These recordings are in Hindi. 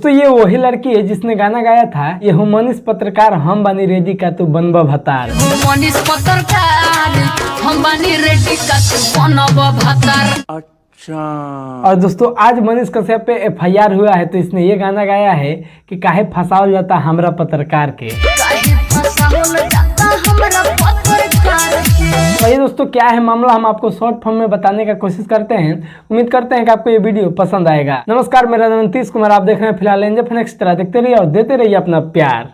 दोस्तों ये वही लड़की है जिसने गाना गाया था, ये हो मनीष पत्रकार हम बानी रेडी का तू बनबा भतार। मनीष पत्रकार हम बानी रेडी का तू बनबा भतार। अच्छा। और दोस्तों आज मनीष कश्यप पे FIR हुआ है, तो इसने ये गाना गाया है कि काहे फंसावल जाता हमरा पत्रकार के। वही दोस्तों क्या है मामला, हम आपको शॉर्ट फॉर्म में बताने का कोशिश करते हैं। उम्मीद करते हैं कि आपको ये वीडियो पसंद आएगा। नमस्कार, मेरा नाम नीतीश कुमार, आप देख रहे हैं फिलहाल एनजे नेक्स्ट तरह। देखते रहिए और देते रहिए अपना प्यार।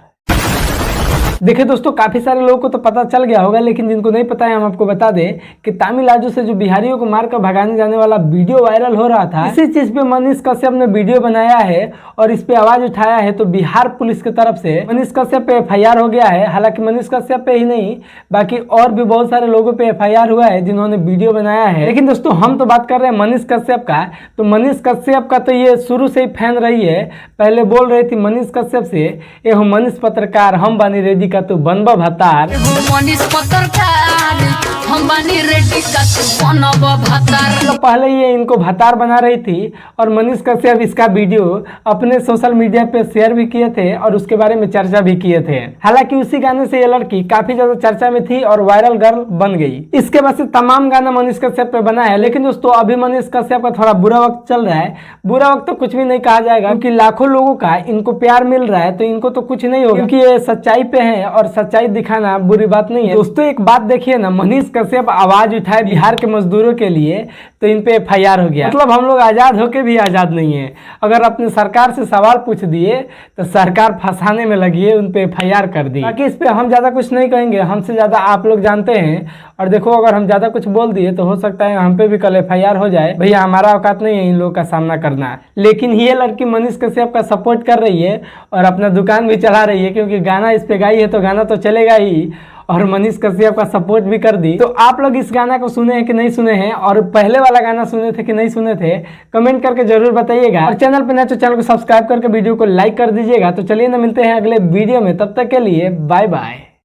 देखिए दोस्तों, काफी सारे लोगों को तो पता चल गया होगा, लेकिन जिनको नहीं पता है हम आपको बता दें कि तमिलनाडु से जो बिहारियों को मारकर भगाने जाने वाला वीडियो वायरल हो रहा था, इसी चीज पे मनीष कश्यप ने वीडियो बनाया है और इस पे आवाज उठाया है। तो बिहार पुलिस की तरफ से मनीष कश्यप पे FIR हो गया है। हालांकि मनीष कश्यप पे ही नहीं, बाकी और भी बहुत सारे लोगों पे FIR हुआ है जिन्होंने वीडियो बनाया है। लेकिन दोस्तों हम तो बात कर रहे हैं मनीष कश्यप का। तो मनीष कश्यप का तो ये शुरू से ही फैन रही है, पहले बोल रही थी मनीष कश्यप से, ये हो मनीष पत्रकार हम बानी रेडी का तू बनबा भतार। मनीष पत्रकार हम बानी रेडी का तू बनबा भतार। तो पहले ये इनको भतार बना रही थी और मनीष कश्यप इसका वीडियो अपने सोशल मीडिया पे शेयर भी किए थे और उसके बारे में चर्चा भी किए थे। हालांकि उसी गाने से ये लड़की काफी ज्यादा चर्चा में थी और वायरल गर्ल बन गई। इसके बाद से तमाम गाना मनीष कश्यप पे बना है। लेकिन दोस्तों अभी मनीष कश्यप का थोड़ा बुरा वक्त चल रहा है। बुरा वक्त तो कुछ भी नहीं कहा जाएगा, क्योंकि लाखों लोगों का इनको प्यार मिल रहा है, तो इनको तो कुछ नहीं होगा, क्योंकि ये सच्चाई पे है और सच्चाई दिखाना बुरी बात नहीं है। दोस्तों एक बात देखिए ना, मनीष कश्यप आवाज उठाए बिहार के मजदूरों के लिए, तो इन पे FIR हो गया। मतलब हम लोग आजाद होके भी आजाद नहीं है। अगर अपने सरकार से सवाल पूछ दिए तो सरकार फंसाने में लगी है, उन पे FIR कर दी। बाकी इस पे हम ज्यादा कुछ नहीं कहेंगे, हमसे ज्यादा आप लोग जानते हैं। और देखो अगर हम ज्यादा कुछ बोल दिए तो हो सकता है हम पे भी कल FIR हो जाए। भैया हमारा औकात नहीं है इन लोगों का सामना करना। लेकिन ये लड़की मनीष कश्यप का सपोर्ट कर रही है और अपना दुकान भी चला रही है, क्योंकि गाना इस पे गाई है तो गाना तो चलेगा ही, और मनीष कश्यप का सपोर्ट भी कर दी। तो आप लोग इस गाना को सुने हैं कि नहीं सुने हैं, और पहले वाला गाना सुने थे कि नहीं सुने थे, कमेंट करके जरूर बताइएगा। और चैनल पर नए तो चैनल को सब्सक्राइब करके वीडियो को लाइक कर दीजिएगा। तो चलिए ना, मिलते हैं अगले वीडियो में, तब तक के लिए बाय बाय।